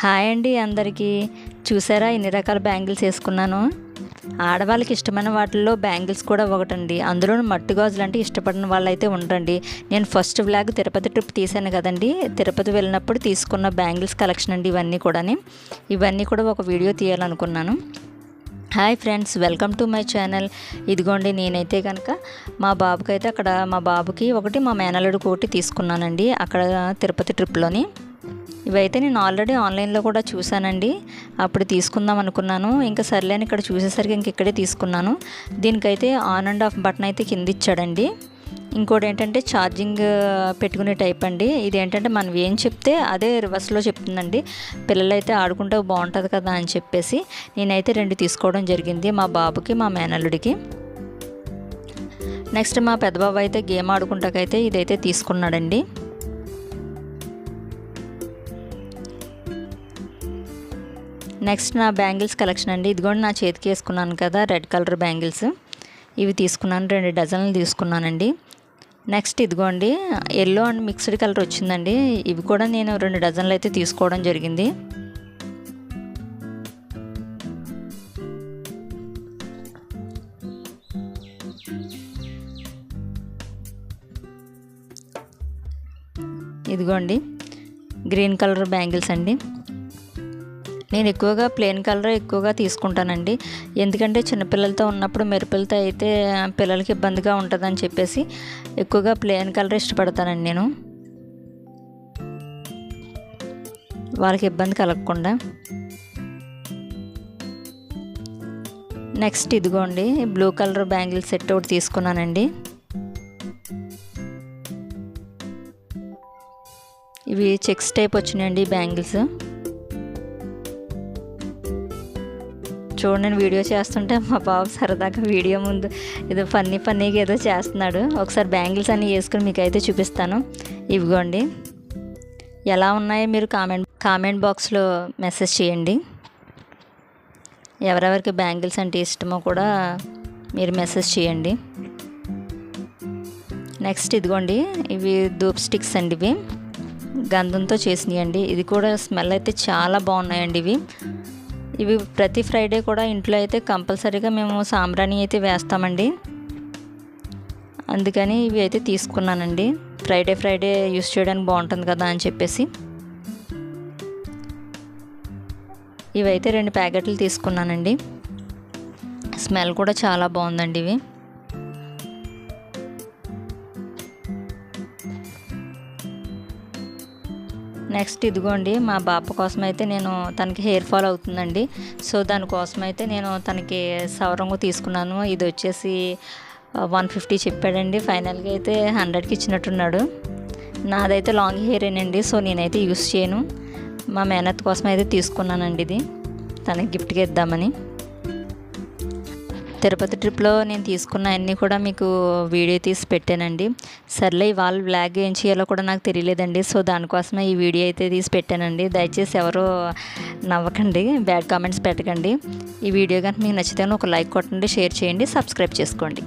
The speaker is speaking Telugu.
హాయ్ అండి అందరికీ. చూసారా ఎన్ని రకాల బ్యాంగిల్స్ వేసుకున్నాను. ఆడవాళ్ళకి ఇష్టమైన వాటిల్లో బ్యాంగిల్స్ కూడా ఒకటండి. అందులోనూ మట్టి గాజులు అంటే ఇష్టపడిన వాళ్ళైతే ఉండరండి. నేను ఫస్ట్ వ్లాగ్ తిరుపతి ట్రిప్ తీశాను కదండి, తిరుపతి వెళ్ళినప్పుడు తీసుకున్న బ్యాంగిల్స్ కలెక్షన్ అండి ఇవన్నీ కూడా ఒక వీడియో తీయాలనుకున్నాను. Hi friends, welcome to my channel. ఇదిగోండి నేనైతే కనుక మా బాబుకైతే అక్కడ మా బాబుకి ఒకటి, మా మేనల్లుడికి ఒకటి తీసుకున్నానండి అక్కడ తిరుపతి ట్రిప్లోని. ఇవైతే నేను ఆల్రెడీ ఆన్లైన్లో కూడా చూశానండి, అప్పుడు తీసుకుందాం అనుకున్నాను. ఇంకా సర్లేని ఇక్కడ చూసేసరికి ఇక్కడే తీసుకున్నాను. దీనికైతే ఆన్ అండ్ ఆఫ్ బటన్ అయితే కింద ఇచ్చాడండి. ఇంకోటి ఏంటంటే ఛార్జింగ్ పెట్టుకునే టైప్ అండి. ఇది ఏంటంటే మనం ఏం చెప్తే అదే రివర్స్లో చెప్తుందండి. పిల్లలైతే ఆడుకుంటే బాగుంటుంది కదా అని చెప్పేసి నేనైతే 2 తీసుకోవడం జరిగింది, మా బాబుకి మా మేనల్లుడికి. నెక్స్ట్ మా పెద్దబాబు అయితే గేమ్ ఆడుకుంటాకైతే ఇదైతే తీసుకున్నాడండి. నెక్స్ట్ నా బ్యాంగిల్స్ కలెక్షన్ అండి. ఇదిగోండి నా చేతికి వేసుకున్నాను కదా రెడ్ కలర్ బ్యాంగిల్స్, ఇవి తీసుకున్నాను. 2 డజన్లు తీసుకున్నానండి. నెక్స్ట్ ఇదిగోండి ఎల్లో అండ్ మిక్స్డ్ కలర్ వచ్చిందండి. ఇవి కూడా నేను 2 డజన్లు అయితే తీసుకోవడం జరిగింది. ఇదిగోండి గ్రీన్ కలర్ బ్యాంగిల్స్ అండి. నేను ఎక్కువగా ప్లెయిన్ కలర్ ఎక్కువగా తీసుకుంటానండి, ఎందుకంటే చిన్నపిల్లలతో ఉన్నప్పుడు మెరుపులతో అయితే పిల్లలకి ఇబ్బందిగా ఉంటుందని చెప్పేసి ఎక్కువగా ప్లెయిన్ కలర్ ఇష్టపడతానండి నేను, వాళ్ళకి ఇబ్బంది కలగకుండా. నెక్స్ట్ ఇదిగోండి బ్లూ కలర్ బ్యాంగిల్ సెట్ ఒకటి తీసుకున్నానండి. ఇవి చెక్స్ టైప్ వచ్చినాయండి బ్యాంగిల్స్. చూడండి, వీడియో చేస్తుంటే మా బాబు సరదాగా వీడియో ముందు ఏదో ఫన్నీగా ఏదో చేస్తున్నాడు. ఒకసారి బ్యాంగిల్స్ అన్నీ వేసుకుని మీకు అయితే చూపిస్తాను. ఇవిగోండి ఎలా ఉన్నాయో మీరు కామెంట్ బాక్స్లో మెసేజ్ చేయండి. ఎవరెవరికి బ్యాంగిల్స్ అంటే ఇష్టమో కూడా మీరు మెసేజ్ చేయండి. నెక్స్ట్ ఇదిగోండి ఇవి ధూప్ స్టిక్స్ అండి, ఇవి గంధంతో చేసినాయండి. ఇది కూడా స్మెల్ అయితే చాలా బాగున్నాయండి. ఇవి ప్రతి ఫ్రైడే కూడా ఇంట్లో అయితే కంపల్సరీగా మేము సాంబ్రాణి అయితే వేస్తామండి, అందుకని ఇవి అయితే తీసుకున్నానండి. ఫ్రైడే యూస్ చేయడానికి బాగుంటుంది కదా అని చెప్పేసి ఇవైతే 2 ప్యాకెట్లు తీసుకున్నానండి. స్మెల్ కూడా చాలా బాగుందండి ఇవి. నెక్స్ట్ ఇదిగోండి మా బాబు కోసం అయితే నేను తనకి హెయిర్ ఫాల్ అవుతుందండి, సో దానికోసం అయితే నేను తనకి సవరంగా తీసుకున్నాను. ఇది వచ్చేసి 150 చెప్పాడండి, ఫైనల్గా అయితే 100కి ఇచ్చినట్టున్నాడు. నాదైతే లాంగ్ హెయిరేనండి, సో నేనైతే యూస్ చేయను. మా మేనత్ కోసం అయితే తీసుకున్నానండి, ఇది తనకి గిఫ్ట్గా ఇద్దామని. తిరుపతి ట్రిప్లో నేను తీసుకున్న అన్నీ కూడా మీకు వీడియో తీసి పెట్టానండి. సర్లే ఇవాళ వ్లాగ్ ఏం చేయాలో కూడా నాకు తెలియలేదండి, సో దానికోసమే ఈ వీడియో అయితే తీసి పెట్టానండి. దయచేసి ఎవరో నవ్వకండి, బ్యాడ్ కామెంట్స్ పెట్టకండి. ఈ వీడియో కనుక మీకు నచ్చితే ఒక లైక్ కొట్టండి, షేర్ చేయండి, సబ్స్క్రైబ్ చేసుకోండి.